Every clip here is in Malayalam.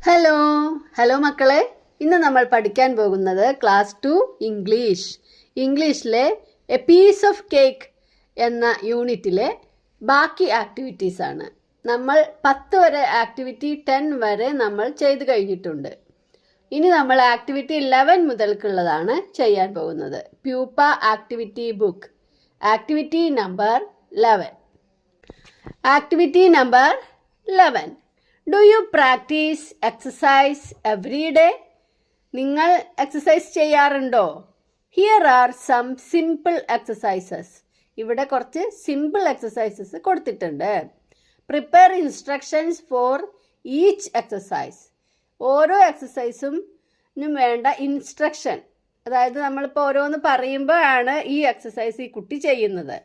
ഹലോ മക്കളെ, ഇന്ന് നമ്മൾ പഠിക്കാൻ പോകുന്നത് ക്ലാസ് 2 ഇംഗ്ലീഷിലെ എ പീസ് ഓഫ് കേക്ക് എന്ന യൂണിറ്റിലെ ബാക്കി ആക്ടിവിറ്റീസ് ആണ്. നമ്മൾ 10 വരെ ആക്ടിവിറ്റി 10 വരെ നമ്മൾ ചെയ്തു കഴിഞ്ഞിട്ടുണ്ട്. ഇനി നമ്മൾ ആക്ടിവിറ്റി 11 മുതൽക്കുള്ളതാണ് ചെയ്യാൻ പോകുന്നത്. Pupa activity book, activity number 11. Activity number 11. Do you practise exercise every day? നിങ്ങൾ എക്സസൈസ് ചെയ്യാറുണ്ടോ? Here are some simple exercises. ഇവിടെ കുറച്ച് സിമ്പിൾ എക്സസൈസസ് കൊടുത്തിട്ടുണ്ട്. Prepare instructions for each exercise. ഓരോ എക്സസൈസും വേണ്ട ഇൻസ്ട്രക്ഷൻ, അതായത് നമ്മളിപ്പോൾ ഓരോന്ന് പറയുമ്പോഴാണ് ഈ എക്സസൈസ് ഈ കുട്ടി ചെയ്യുന്നത്.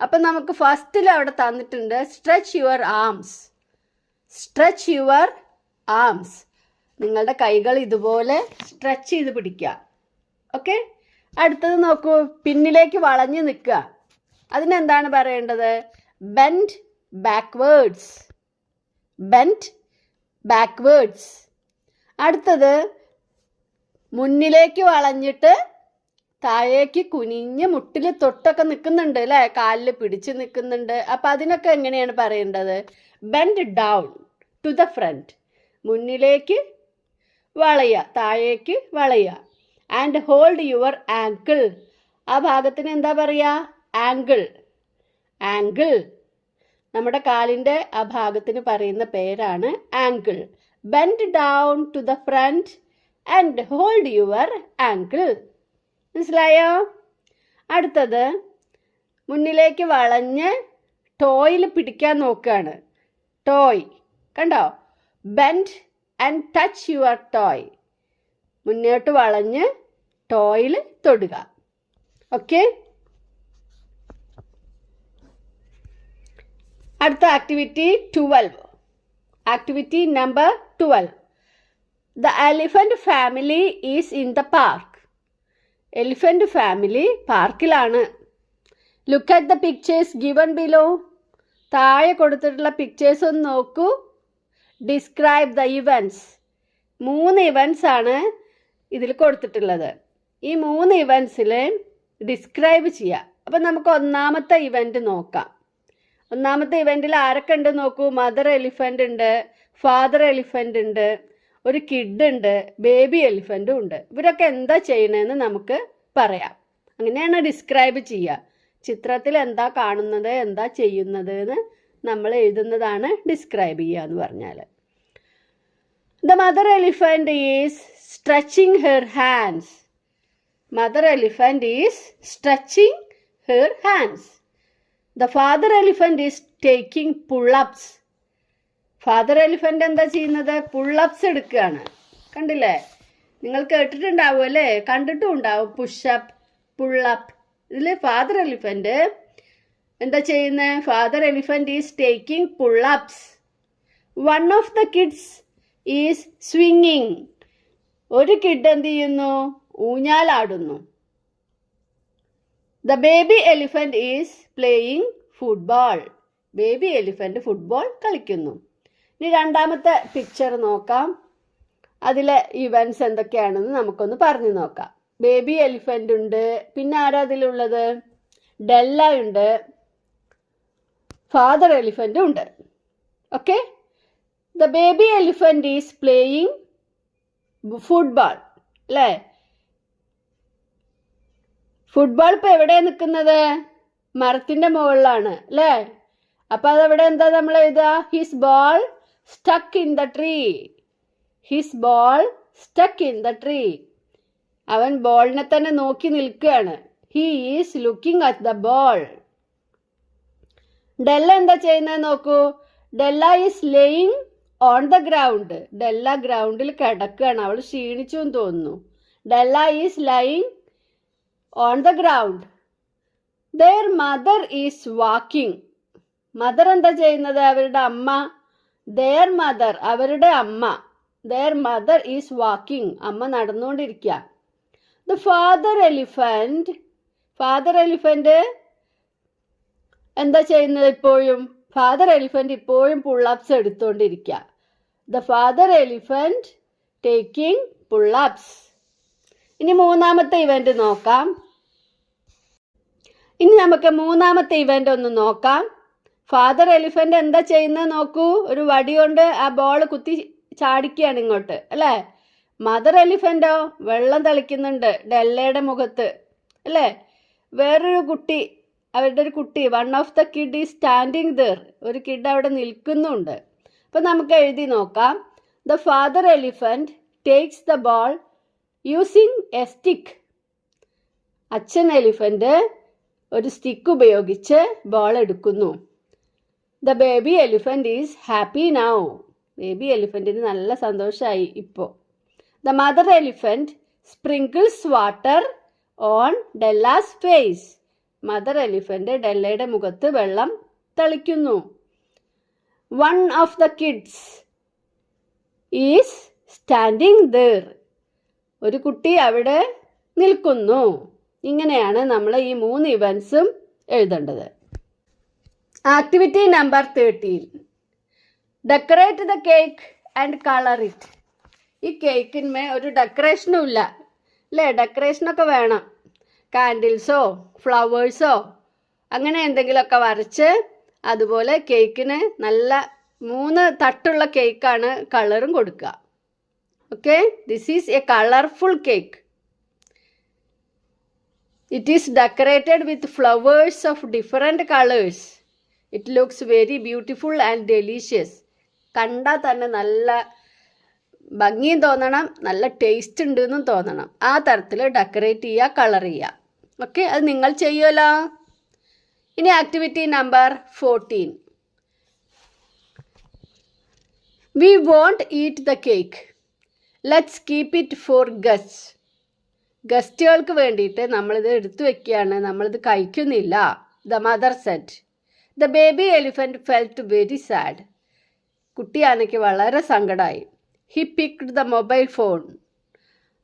അപ്പം നമുക്ക് ഫസ്റ്റിൽ അവിടെ തന്നിട്ടുണ്ട് stretch your arms. Stretch your arms. നിങ്ങളുടെ കൈകൾ ഇതുപോലെ സ്ട്രെച്ച് ചെയ്ത് പിടിക്കുക. ഓക്കെ, അടുത്തത് നോക്കൂ, പിന്നിലേക്ക് വളഞ്ഞു നിൽക്കുക. അതിനെന്താണ് പറയേണ്ടത്? Bend backwards. Bend backwards. അടുത്തത് മുന്നിലേക്ക് വളഞ്ഞിട്ട് താഴേക്ക് കുനിഞ്ഞ് മുട്ടിൽ തൊട്ടൊക്കെ നിൽക്കുന്നുണ്ട് അല്ലേ, കാലിൽ പിടിച്ച് നിൽക്കുന്നുണ്ട്. അപ്പം അതിനൊക്കെ എങ്ങനെയാണ് പറയേണ്ടത്? Bend down to the front. മുന്നിലേക്ക് വളയുക, താഴേക്ക് വളയുക. And hold your ankle. ആ ഭാഗത്തിന് എന്താ പറയുക? ആങ്കിൾ. ആങ്കിൾ. നമ്മുടെ കാലിൻ്റെ ആ ഭാഗത്തിന് പറയുന്ന പേരാണ് ankle. Bend down to the front and hold your ankle. മനസ്സിലായോ? അടുത്തത് മുന്നിലേക്ക് വളഞ്ഞ് ടോയിൽ പിടിക്കാൻ നോക്കുകയാണ്. ടോയ് കണ്ടോ? Bend and touch your toy. മുന്നോട്ട് വളഞ്ഞ് ടോയിൽ തൊടുക. ഓക്കെ, അടുത്ത activity 12. Activity number 12. The elephant family is in the park. Elephant family പാർക്കിലാണ്. Look at the pictures given below. താഴെ കൊടുത്തിട്ടുള്ള പിക്ചേഴ്സ് ഒന്ന് നോക്കൂ. Describe the events. 3 ഇവൻറ്റ്സ് ആണ് ഇതിൽ കൊടുത്തിട്ടുള്ളത്. ഈ 3 ഇവൻറ്റ്സിൽ ഡിസ്ക്രൈബ് ചെയ്യുക. അപ്പം നമുക്ക് ഒന്നാമത്തെ ഇവൻറ്റ് നോക്കാം. ഒന്നാമത്തെ ഇവൻറ്റിൽ ആരൊക്കെ ഉണ്ട് നോക്കൂ. മദർ എലിഫൻ്റ് ഉണ്ട്, ഫാദർ എലിഫൻ്റ് ഉണ്ട്, ഒരു കിഡ് ഉണ്ട്, ബേബി എലിഫൻറ്റും ഉണ്ട്. ഇവരൊക്കെ എന്താ ചെയ്യണതെന്ന് നമുക്ക് പറയാം. അങ്ങനെയാണ് ഡിസ്ക്രൈബ് ചെയ്യുക. ചിത്രത്തിൽ എന്താ കാണുന്നത്, എന്താ ചെയ്യുന്നത് എന്ന് നമ്മൾ എഴുതുന്നതാണ് ഡിസ്ക്രൈബ് ചെയ്യുക എന്ന് പറഞ്ഞാൽ. The mother elephant is stretching her hands. Mother elephant is stretching her hands. The father elephant is taking pull-ups. Father elephant എന്താ ചെയ്യുന്നത്? പുള്ളപ്സ് എടുക്കുകയാണ്. കണ്ടില്ലേ? നിങ്ങൾ കേട്ടിട്ടുണ്ടാവും അല്ലേ, കണ്ടിട്ടും ഉണ്ടാവും. Push up, pull up. ഇതിൽ ഫാദർ എലിഫൻ്റ് എന്താ ചെയ്യുന്നത്? Father elephant is taking pull ups. One of the kids is സ്വിങ്ങിങ്. ഒരു കിഡ് എന്ത് ചെയ്യുന്നു? ഊഞ്ഞാലാടുന്നു. The baby elephant is playing football. Baby elephant football കളിക്കുന്നു. ഇനി രണ്ടാമത്തെ പിക്ചർ നോക്കാം. അതിലെ ഇവൻറ്റ്സ് എന്തൊക്കെയാണെന്ന് നമുക്കൊന്ന് പറഞ്ഞു നോക്കാം. ബേബി എലിഫൻ്റ് ഉണ്ട്, പിന്നെ ആരാ അതിലുള്ളത്? ഡെല്ല ഉണ്ട്, ഫാദർ എലിഫൻ്റ് ഉണ്ട്. Okay, the baby elephant is playing football അല്ലേ? ഫുട്ബോൾ ഇപ്പോൾ എവിടെയാണ് നിൽക്കുന്നത്? മരത്തിൻ്റെ മുകളിലാണ് അല്ലേ? അപ്പം അതെവിടെ എന്താ നമ്മൾ എഴുതുക? His ball stuck in the tree. His ball stuck in the tree. അവൻ ബോളിനെ തന്നെ നോക്കി നിൽക്കുകയാണ്. He is looking at the ball. Della എന്താ ചെയ്യുന്നത് നോക്കൂ. Della is laying on the ground. Della ഗ്രൗണ്ടിൽ കിടക്കുകയാണ്. അവൾ ക്ഷീണിച്ചു എന്ന് തോന്നുന്നു. Della is lying on the ground. Their mother is walking. Mother എന്താ ചെയ്യുന്നത്? അവരുടെ അമ്മ. ദെയർ മദർ, അവരുടെ അമ്മ. Their mother is walking. അമ്മ നടന്നുകൊണ്ടിരിക്കുക. The father elephant. Father elephant എന്താ ചെയ്യുന്നത്? ഇപ്പോഴും ഫാദർ എലിഫൻ്റ് ഇപ്പോഴും pull-ups എടുത്തുകൊണ്ടിരിക്കുക. The father elephant taking pull-ups. ഇനി മൂന്നാമത്തെ ഇവന്റ് നോക്കാം. ഒന്ന് നോക്കാം. ഫാദർ എലിഫന്റ് എന്താ ചെയ്യുന്നത് നോക്കൂ. ഒരു വടി കൊണ്ട് ആ ബോൾ കുത്തി ചാടിക്കുകയാണ് ഇങ്ങോട്ട്, അല്ലേ? മദർ എലിഫന്റോ വെള്ളം തളിക്കുന്നുണ്ട് ഡെല്ലയുടെ മുഖത്ത്, അല്ലേ? വേറൊരു കുട്ടി, അവരുടെ ഒരു കുട്ടി, one of the kid is standing there, ഒരു കിഡ് അവിടെ നിൽക്കുന്നുണ്ട്. അപ്പം നമുക്ക് എഴുതി നോക്കാം. The father elephant takes the ball using a stick. അച്ഛൻ എലിഫന്റ് ഒരു സ്റ്റിക്ക് ഉപയോഗിച്ച് ബോൾ എടുക്കുന്നു. The baby elephant is happy now. Baby എലിഫന്റിന് നല്ല സന്തോഷമായി ഇപ്പോൾ. The mother elephant sprinkles water on Della's face. Mother elephant ഡെല്ലയുടെ മുഖത്ത് വെള്ളം തളിക്കുന്നു. One of the kids is standing there. ഒരു കുട്ടി അവിടെ നിൽക്കുന്നു. ഇങ്ങനെയാണ് നമ്മൾ ഈ 3 ഇവൻസും എഴുതേണ്ടത്. Activity number 13. Decorate the cake and colour it. ഈ കേക്കിന്മേ ഒരു ഡെക്കറേഷനും ഇല്ല, അല്ലേ? ഡെക്കറേഷനൊക്കെ വേണം. കാൻഡിൽസോ ഫ്ലവേഴ്സോ അങ്ങനെ എന്തെങ്കിലുമൊക്കെ വരച്ച്, അതുപോലെ കേക്കിന് നല്ല 3 തട്ടുള്ള കേക്കാണ്, കളറും കൊടുക്കുക. Okay, this is A colourful cake. It is decorated with flowers of different colors. It looks very beautiful and delicious. കണ്ടാൽ തന്നെ നല്ല ഭംഗിയും തോന്നണം, നല്ല ടേസ്റ്റ് ഉണ്ടെന്നും തോന്നണം. ആ തരത്തിൽ ഡെക്കറേറ്റ് ചെയ്യുക, കളർ ചെയ്യുക. ഓക്കെ, അത് നിങ്ങൾ ചെയ്യുമല്ലോ. ഇനി activity number 14. We won't eat the cake. Let's keep it for guests. ഗസ്റ്റുകൾക്ക് വേണ്ടിയിട്ട് നമ്മളിത് എടുത്തു വെക്കുകയാണ്, നമ്മളിത് കഴിക്കുന്നില്ല. The mother said. The baby elephant felt very sad. കുട്ടിയാനയ്ക്ക് വളരെ സങ്കടമായി. He picked the mobile phone.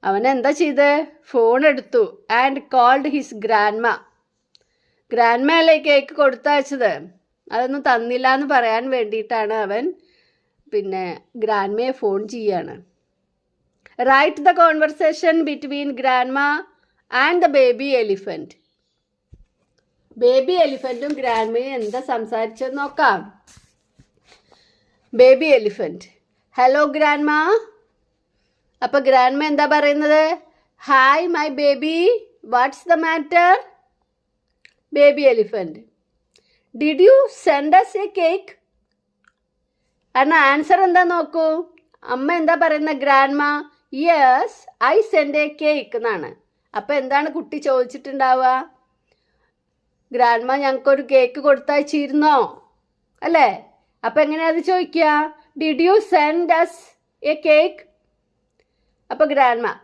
അവൻ എന്താ ചെയ്ത്? ഫോൺ എടുത്തു. And called his grandma. ഗ്രാൻഡ്മയല്ലേ കേക്ക് കൊടുത്തയച്ചത്, അതൊന്നും തന്നില്ല എന്ന് പറയാൻ വേണ്ടിയിട്ടാണ് അവൻ ഗ്രാൻഡ്മയെ ഫോൺ ചെയ്യാണ്. Write the conversation between grandma and the baby elephant. Baby എലിഫന്റും ഗ്രാൻഡ്മയും എന്താ സംസാരിച്ചത് നോക്കാം. Baby elephant: hello grandma. അപ്പോൾ ഗ്രാൻഡ്മ എന്താ പറയുന്നത്? Hi my baby, what's the matter? Baby elephant: did you send us a cake? കാരണം ആൻസർ എന്താ നോക്കൂ. അമ്മ എന്താ പറയുന്നത്? Grandma yes I send a cake എന്നാണ്. അപ്പം എന്താണ് കുട്ടി ചോദിച്ചിട്ടുണ്ടാവുക? ഗ്രാൻഡ്മ ഞങ്ങൾക്കൊരു കേക്ക് കൊടുത്തയച്ചിരുന്നോ, അല്ലേ? അപ്പം എങ്ങനെയാ അത് ചോദിക്കുക? Did you send us a cake? അപ്പം grandma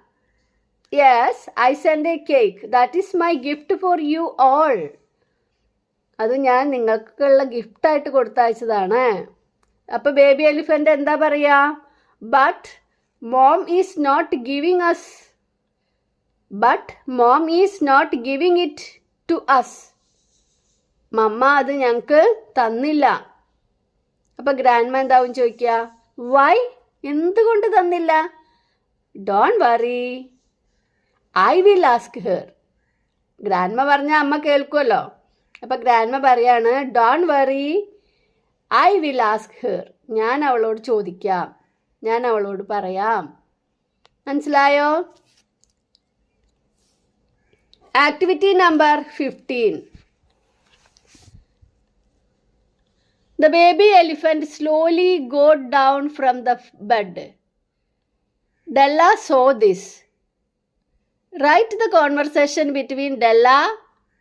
yes I send a cake, that is my gift for you all. അത് ഞാൻ നിങ്ങൾക്കുള്ള ഗിഫ്റ്റായിട്ട് കൊടുത്തയച്ചതാണ്. അപ്പം ബേബി എലിഫന്റ് എന്താ പറയുക? But mom is not giving us. But mom is not giving it to us. Mamma അത് ഞങ്ങൾക്ക് തന്നില്ല. അപ്പം ഗ്രാൻഡ്മ എന്താവും ചോദിക്കുക? വൈ? എന്തുകൊണ്ട് തന്നില്ല? Don't worry, I will ask her. Grandma പറഞ്ഞാൽ അമ്മ കേൾക്കുമല്ലോ. അപ്പം ഗ്രാൻഡ്മ പറയാണ് don't worry, I will ask her. ഞാൻ അവളോട് ചോദിക്കാം, ഞാൻ അവളോട് പറയാം. മനസ്സിലായോ? Activity number 15. The baby elephant slowly got down from the bed. Della saw this. Write the conversation between Della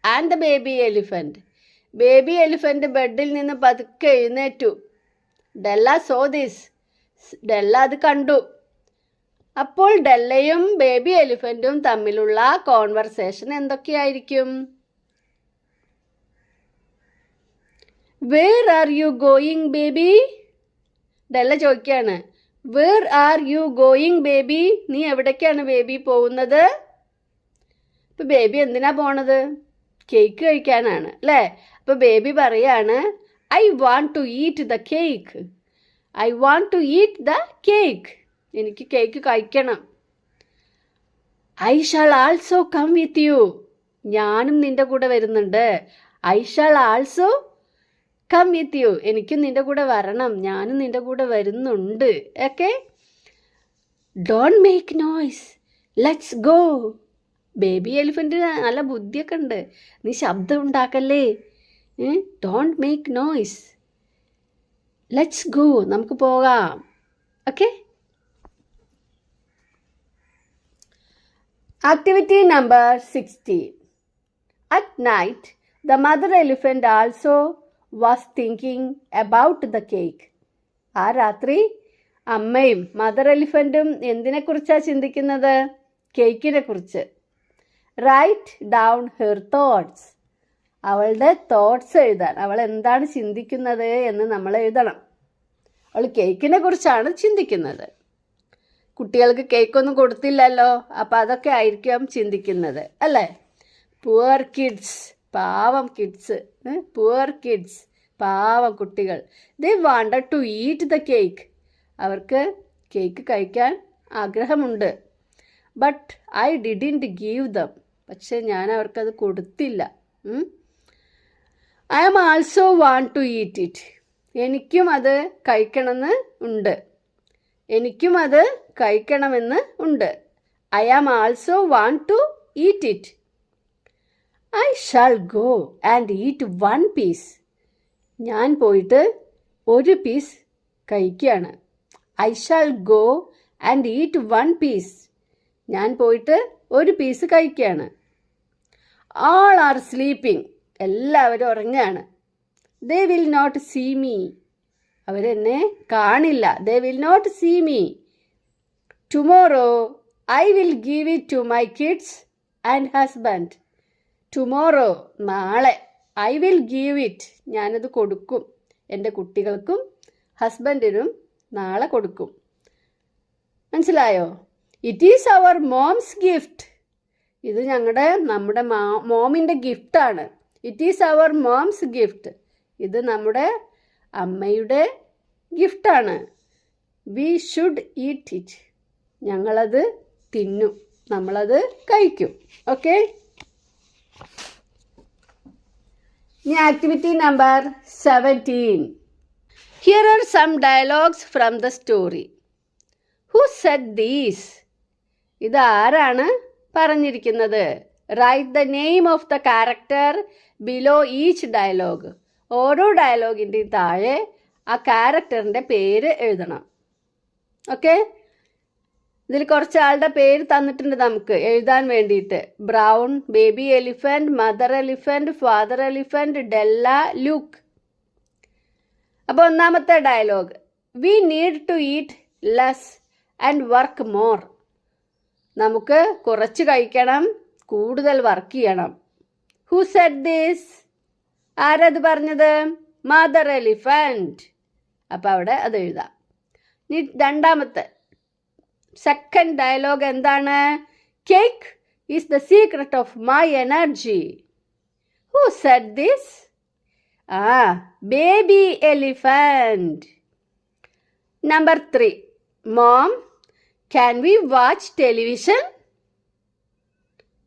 and the baby elephant. Baby elephant ബെഡിൽ നിന്ന് പതുക്കെ എഴുന്നേറ്റു. ഡെല്ല സോ ദിസ്. ഡെല്ല അത് കണ്ടു. അപ്പോൾ ഡെല്ലയും ബേബി എലിഫന്റും തമ്മിലുള്ള കോൺവെർസേഷൻ എന്തൊക്കെയായിരിക്കും? Where are you going baby? ഡെല്ല ചോദിക്കുകയാണ്. Where are you going baby? നീ എവിടേക്കാണ് ബേബി പോകുന്നത്? ഇപ്പം ബേബി എന്തിനാ പോണത്? കേക്ക് കഴിക്കാനാണ്, അല്ലേ? അപ്പോൾ ബേബി പറയാണ് I want to eat the cake. I want to eat the cake. എനിക്ക് കേക്ക് കഴിക്കണം. I shall also come with you. ഞാനും നിന്റെ കൂടെ വരുന്നുണ്ട്. I shall also come with you. എനിക്കും നിന്റെ കൂടെ വരണം. ഞാനും നിന്റെ കൂടെ വരുന്നുണ്ട്. Okay. Don't make noise, let's go. Baby എലിഫൻറ്റിന് നല്ല ബുദ്ധിയൊക്കെ ഉണ്ട്. നീ ശബ്ദം ഉണ്ടാക്കല്ലേ. Don't make noise, let's go. നമുക്ക് പോകാം. Okay. Activity number 16. At night, the mother elephant also was thinking about the cake. ആ രാത്രി അമ്മയും മദർ എലിഫൻറ്റും എന്തിനെക്കുറിച്ചാണ് ചിന്തിക്കുന്നത്? കേക്കിനെ കുറിച്ച്. Write down her thoughts. അവളുടെ തോട്ട്സ് എഴുതാൻ. അവൾ എന്താണ് ചിന്തിക്കുന്നത് എന്ന് നമ്മൾ എഴുതണം. അവൾ കേക്കിനെ കുറിച്ചാണ് ചിന്തിക്കുന്നത്. കുട്ടികൾക്ക് കേക്കൊന്നും കൊടുത്തില്ലല്ലോ, അപ്പം അതൊക്കെ ആയിരിക്കും ചിന്തിക്കുന്നത് അല്ലേ? പുവർ കിഡ്സ്, പാവം കിഡ്സ്. പുവർ കിഡ്സ്, പാവം കുട്ടികൾ. They wanted to eat the cake. അവർക്ക് കേക്ക് കഴിക്കാൻ ആഗ്രഹമുണ്ട്. But I didn't give them. പക്ഷെ ഞാൻ അവർക്കത് കൊടുത്തില്ല. I am also want to eat it. എനിക്കും അത് കഴിക്കണമെന്ന് ഉണ്ട്. എനിക്കും അത് കഴിക്കണമെന്ന് ഉണ്ട്. I am also want to eat it. I shall go and eat one piece. ഞാൻ പോയിട്ട് ഒരു പീസ് കഴിക്കുകയാണ്. I shall go and eat one piece. ഞാൻ പോയിട്ട് ഒരു പീസ് കഴിക്കുകയാണ്. All are sleeping. എല്ലാവരും ഉറങ്ങുകയാണ്. They will not see me. അവരെന്നെ കാണില്ല. They will not see me. Tomorrow I will give it to my kids and husband. Tomorrow, നാളെ. ഐ വിൽ ഗീവ് ഇറ്റ്, ഞാനത് കൊടുക്കും. എൻ്റെ കുട്ടികൾക്കും ഹസ്ബൻഡിനും നാളെ കൊടുക്കും. മനസ്സിലായോ? It is our mom's gift. ഇത് നമ്മുടെ മോമിൻ്റെ ഗിഫ്റ്റാണ്. It is our mom's gift. ഇത് നമ്മുടെ അമ്മയുടെ ഗിഫ്റ്റാണ്. We should eat it. ഞങ്ങളത് തിന്നും, നമ്മളത് കഴിക്കും. ഓക്കെ. ഇനി activity number 17. Here are some dialogues from the story. Who said these? ഇത് ആരാണ് പറഞ്ഞിരിക്കുന്നത്? Write the name of the character below each dialogue. ഓരോ ഡയലോഗിൻ്റെയും താഴെ ആ ക്യാരക്ടറിൻ്റെ പേര് എഴുതണം. ഓക്കെ. ഇതിൽ കുറച്ച് ആളുടെ പേര് തന്നിട്ടുണ്ട് നമുക്ക് എഴുതാൻ വേണ്ടിയിട്ട്. Brown, baby elephant, mother elephant, father elephant, Della, Luke. അപ്പോൾ ഒന്നാമത്തെ dialogue. We need to eat less and work more. നമുക്ക് കുറച്ച് കഴിക്കണം, കൂടുതൽ വർക്ക് ചെയ്യണം. Who said this? ആരത് പറഞ്ഞത്? Mother elephant. അപ്പോൾ അവിടെ അത് എഴുതാം. ഇനി രണ്ടാമത്തെ സെക്കൻഡ് ഡയലോഗ് എന്താണ്? Cake is the secret of my energy. Who said this? Baby elephant. Number 3. Mom, can we watch television?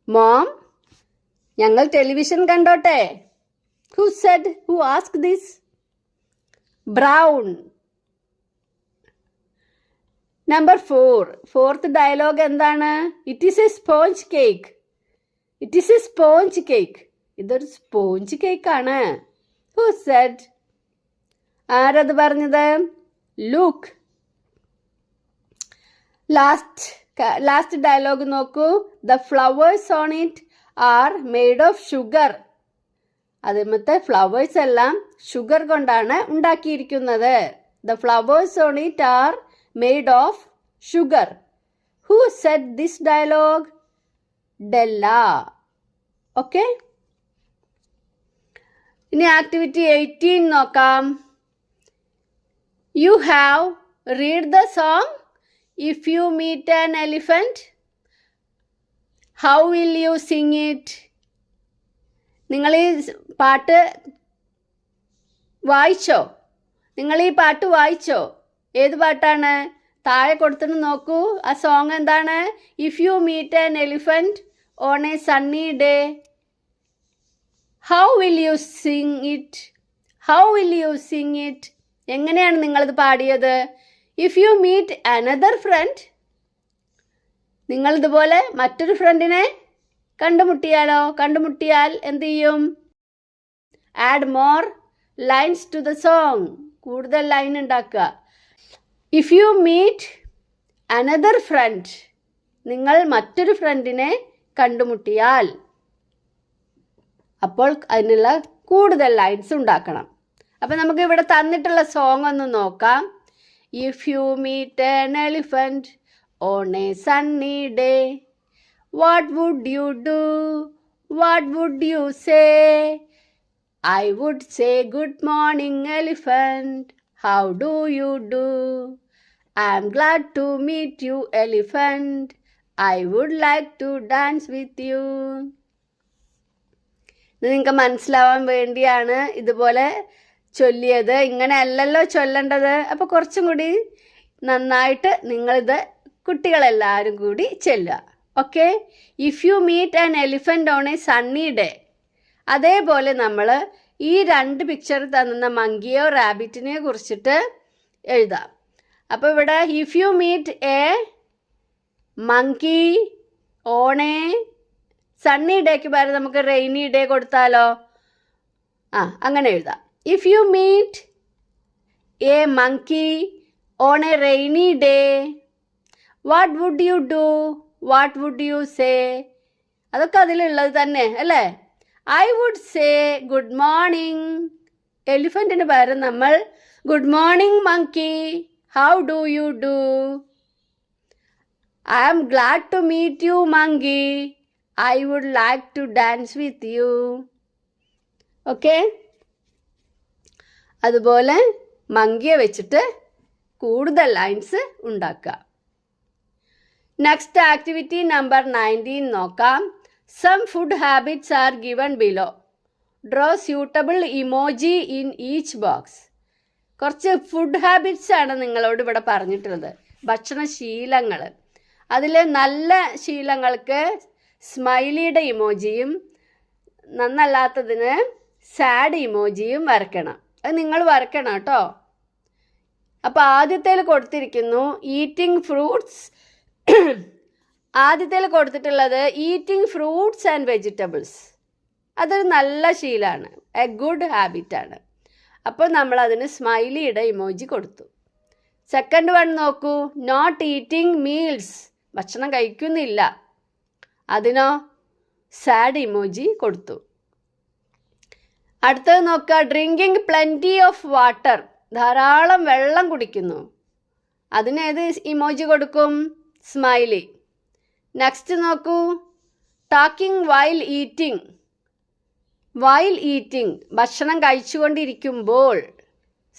Mom, ഞങ്ങൾ ടെലിവിഷൻ കണ്ടോട്ടെ. Who Z? Who ask this? Brown. Number 4. Fourth dialogue എന്താണ്? It is a sponge cake. It is a sponge cake. ഇതൊരു സ്പോഞ്ച് കേക്കാണ്. Who said? ആരത് പറഞ്ഞത്? ലൂക്ക്. ലാസ്റ്റ് ഡയലോഗ് നോക്കൂ. The flowers on it are made of sugar. അതിമത്തെ ഫ്ലവേഴ്സ് എല്ലാം ഷുഗർ കൊണ്ടാണ് ഉണ്ടാക്കിയിരിക്കുന്നത്. The flowers on it are made of sugar. Who said this dialogue? Della. Okay. ഇനി ആക്ടിവിറ്റി 18 നോക്കാം. You have read the song if you meet an elephant. How will you sing it? നിങ്ങൾ ഈ പാട്ട് വായിച്ചോ? ഏത് പാട്ടാണ്? താഴെ കൊടുത്തിട്ട് നോക്കൂ. ആ സോങ് എന്താണ്? If you meet an elephant on a sunny day, how will you sing it? How will you sing it? എങ്ങനെയാണ് നിങ്ങളിത് പാടിയത്? If you meet another friend, നിങ്ങളിതുപോലെ മറ്റൊരു ഫ്രണ്ടിനെ കണ്ടുമുട്ടിയാൽ എന്ത് ചെയ്യും? Add more lines to the song, കൂടുതൽ ലൈൻ ഉണ്ടാക്കുക. If you meet another friend, നിങ്ങൾ മറ്റൊരു ഫ്രണ്ടിനെ കണ്ടുമുട്ടിയാൽ, അപ്പോൾ അതിനുള്ള കൂടുതൽ ലൈൻസ് ഉണ്ടാക്കണം. അപ്പം നമുക്ക് ഇവിടെ തന്നിട്ടുള്ള സോങ് ഒന്ന് നോക്കാം. If you meet an elephant on a sunny day, what would you do? What would you say? I would say, good morning, elephant. How do you do? I'm glad to meet you, elephant. I would like to dance with you. ഇത് നിങ്ങൾക്ക് മനസ്സിലാവാൻ വേണ്ടിയാണ് ഇതുപോലെ ചൊല്ലിയത്. ഇങ്ങനെ അല്ലല്ലോ ചൊല്ലേണ്ടത്. അപ്പോൾ കുറച്ചും കൂടി നന്നായിട്ട് നിങ്ങളിത് കുട്ടികളെല്ലാവരും കൂടി ചൊല്ലുക. Okay? If you meet an elephant on a sunny day, അതേപോലെ നമ്മൾ ഈ രണ്ട് പിക്ചർ തന്ന മങ്കിയോ റാബിറ്റിനെയോ കുറിച്ചിട്ട് എഴുതാം. അപ്പോൾ ഇവിടെ if you meet a monkey on a sunny ഡേക്ക് പകരം നമുക്ക് റെയിനി ഡേ കൊടുത്താലോ? അങ്ങനെ എഴുതാം. If you meet a monkey on a rainy day, what would you do? What would you say? അതൊക്കെ അതിലുള്ളത് തന്നെ അല്ലേ? I would say good morning. എലിഫന്റിന് പകരം നമ്മൾ good morning monkey, how do you do? I am glad to meet you, monkey. I would like to dance with you. Okay? അതുപോലെ മങ്കിയെ വെച്ചിട്ട് കൂടുതൽ ലൈൻസ് ഉണ്ടാക്കുക. നെക്സ്റ്റ് ആക്ടിവിറ്റി നമ്പർ 19 നോക്കാം. Some food habits are given below. Draw suitable emoji in each box. കുറച്ച് ഫുഡ് ഹാബിറ്റ്സ് ആണ് നിങ്ങളോട് ഇവിടെ പറഞ്ഞിട്ടുള്ളത്, ഭക്ഷണശീലങ്ങൾ. അതിൽ നല്ല ശീലങ്ങൾക്ക് സ്മൈലിയുടെ ഇമോജിയും നന്നല്ലാത്തതിന് സാഡ് ഇമോജിയും വരയ്ക്കണം. അത് നിങ്ങൾ വരയ്ക്കണം കേട്ടോ. അപ്പോൾ ആദ്യത്തേൽ കൊടുത്തിരിക്കുന്നു ഈറ്റിംഗ് ഫ്രൂട്ട്സ്. ആദ്യത്തേൽ കൊടുത്തിട്ടുള്ളത് ഈറ്റിംഗ് ഫ്രൂട്ട്സ് ആൻഡ് വെജിറ്റബിൾസ്. അതൊരു നല്ല ശീലമാണ്, എ ഗുഡ് ഹാബിറ്റാണ്. അപ്പോൾ നമ്മൾ അതിന് സ്മൈലിയുടെ ഇമോജി കൊടുത്തു. സെക്കൻഡ് വൺ നോക്കൂ, നോട്ട് ഈറ്റിംഗ് മീൽസ്, ഭക്ഷണം കഴിക്കുന്നില്ല. അതിനോ സാഡ് ഇമോജി കൊടുത്തു. അടുത്തത് നോക്കുക, ഡ്രിങ്കിങ് പ്ലെൻറ്റി ഓഫ് വാട്ടർ, ധാരാളം വെള്ളം കുടിക്കുന്നു. അതിനേത് ഇമോജി കൊടുക്കും? സ്മൈലി. നെക്സ്റ്റ് നോക്കൂ, talking while eating. While eating, ഭക്ഷണം കഴിച്ചുകൊണ്ടിരിക്കുമ്പോൾ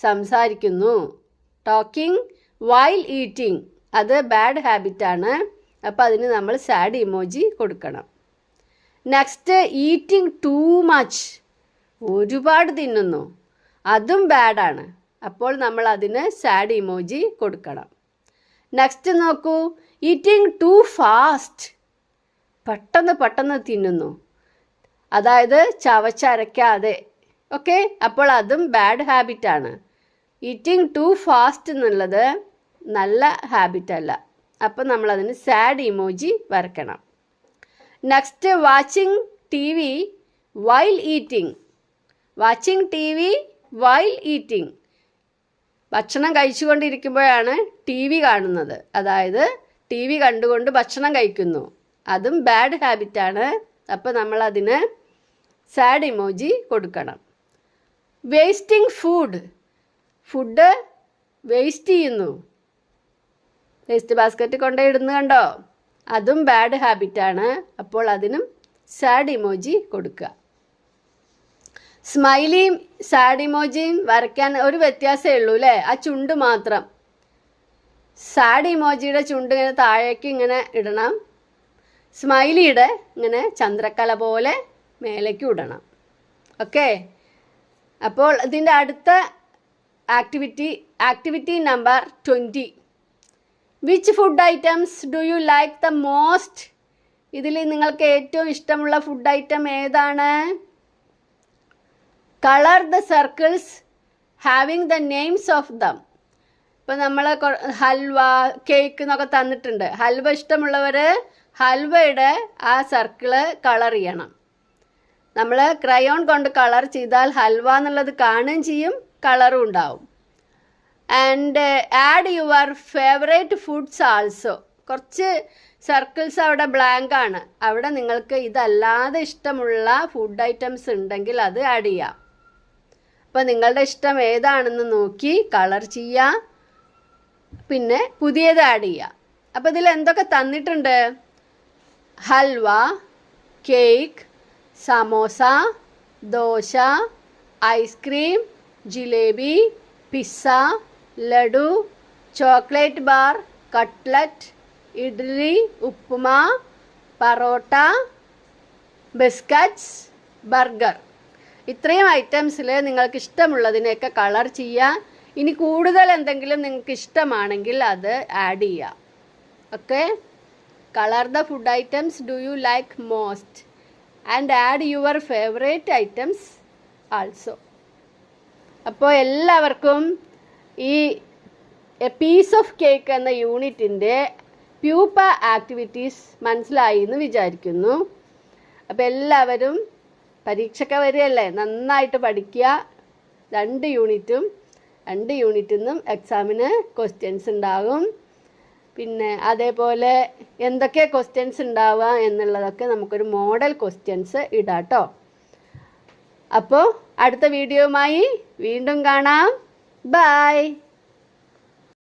സംസാരിക്കുന്നു. ടോക്കിംഗ് വൈൽ ഈറ്റിംഗ്, അത് ബാഡ് ഹാബിറ്റാണ്. അപ്പോൾ അതിന് നമ്മൾ സാഡ് ഇമോജി കൊടുക്കണം. നെക്സ്റ്റ് ഈറ്റിംഗ് ടൂ മച്ച്, ഒരുപാട് തിന്നുന്നു, അതും ബാഡാണ്. അപ്പോൾ നമ്മൾ അതിന് സാഡ് ഇമോജി കൊടുക്കണം. നെക്സ്റ്റ് നോക്കൂ, ഈറ്റിംഗ് ടു ഫാസ്റ്റ്, പെട്ടെന്ന് തിന്നുന്നു, അതായത് ചവച്ചരയ്ക്കാതെ. ഓക്കെ? അപ്പോൾ അതും ബാഡ് ഹാബിറ്റാണ്. ഈറ്റിംഗ് ടു ഫാസ്റ്റ് എന്നുള്ളത് നല്ല ഹാബിറ്റല്ല. അപ്പോൾ നമ്മളതിന് സാഡ് ഇമോജി വരയ്ക്കണം. Next watching T V while eating. Watching T V while eating, ഭക്ഷണം കഴിച്ചുകൊണ്ടിരിക്കുമ്പോഴാണ് ടി വി കാണുന്നത്, അതായത് ടി വി കണ്ടുകൊണ്ട് ഭക്ഷണം കഴിക്കുന്നു, അതും ബാഡ് ഹാബിറ്റാണ്. അപ്പോൾ നമ്മളതിന് സാഡ് ഇമോജി കൊടുക്കണം. വേസ്റ്റിംഗ് ഫുഡ് വേസ്റ്റ് ചെയ്യുന്നു, വേസ്റ്റ് ബാസ്ക്കറ്റ് കൊണ്ടുപോയിടുന്നു കണ്ടോ, അതും ബാഡ് ഹാബിറ്റാണ്. അപ്പോൾ അതിനും സാഡ് ഇമോജി കൊടുക്കുക. സ്മൈലിയും സാഡ് ഇമോജിയും വരയ്ക്കാൻ ഒരു വ്യത്യാസമേ ഉള്ളൂ അല്ലേ? ആ ചുണ്ട് മാത്രം. സാഡ് ഇമോജിയുടെ ചുണ്ട് ഇങ്ങനെ താഴേക്ക് ഇങ്ങനെ ഇടണം, സ്മൈലിയുടെ ഇങ്ങനെ ചന്ദ്രക്കല പോലെ മേലേക്ക് ഇടണം. ഓക്കെ? അപ്പോൾ ഇതിൻ്റെ അടുത്ത activity number 20. Which food items do you like the most? ഇതിൽ നിങ്ങൾക്ക് ഏറ്റവും ഇഷ്ടമുള്ള ഫുഡ് ഐറ്റം ഏതാണ്? Colour the circles having the names of them. ഇപ്പം നമ്മൾ ഹൽവ, കേക്ക് എന്നൊക്കെ തന്നിട്ടുണ്ട്. ഹൽവ ഇഷ്ടമുള്ളവർ ഹൽവയുടെ ആ സർക്കിള് കളർ ചെയ്യണം. നമ്മൾ ക്രയോൺ കൊണ്ട് കളർ ചെയ്താൽ ഹൽവ എന്നുള്ളത് കാണുകയും ചെയ്യും, കളറും ഉണ്ടാവും. And add your favourite foods also. കുറച്ച് സർക്കിൾസ് അവിടെ ബ്ലാങ്ക് ആണ്. അവിടെ നിങ്ങൾക്ക് ഇതല്ലാതെ ഇഷ്ടമുള്ള ഫുഡ് ഐറ്റംസ് ഉണ്ടെങ്കിൽ അത് ആഡ് ചെയ്യാം. അപ്പോൾ നിങ്ങളുടെ ഇഷ്ടം ഏതാണെന്ന് നോക്കി കളർ ചെയ്യുക, പിന്നെ പുതിയത് ആഡ് ചെയ്യുക. അപ്പോൾ ഇതിൽ എന്തൊക്കെ തന്നിട്ടുണ്ട്? Halwa, cake, samosa, dosa, ice cream, jalebi, pizza, laddu, chocolate bar, cutlet, idli, upma, parotta, biscuits, burger. ഇത്രയും ഐറ്റംസിൽ നിങ്ങൾക്ക് ഇഷ്ടമുള്ളതിനെയൊക്കെ കളർ ചെയ്യുക. ഇനി കൂടുതൽ എന്തെങ്കിലും നിങ്ങൾക്ക് ഇഷ്ടമാണെങ്കിൽ അത് ആഡ് ചെയ്യുക. Okay, colour the food items do you like most and add your favourite items also. അപ്പോൾ എല്ലാവർക്കും ഈ എ പീസ് ഓഫ് കേക്ക് എന്ന യൂണിറ്റിൻ്റെ പ്യൂപ്പ ആക്ടിവിറ്റീസ് മനസ്സിലായി എന്ന് വിചാരിക്കുന്നു. അപ്പോൾ എല്ലാവരും പരീക്ഷയ്ക്ക് വരികയല്ലേ, നന്നായിട്ട് പഠിക്കുക. 2 യൂണിറ്റിൽ നിന്നും എക്സാമിന് ക്വസ്റ്റ്യൻസ് ഉണ്ടാകും. പിന്നെ അതേപോലെ എന്തൊക്കെ ക്വസ്റ്റ്യൻസ് ഉണ്ടാവുക എന്നുള്ളതൊക്കെ നമുക്കൊരു മോഡൽ ക്വസ്റ്റ്യൻസ് ഇടാം കേട്ടോ. അപ്പോൾ അടുത്ത വീഡിയോയുമായി വീണ്ടും കാണാം. ബൈ.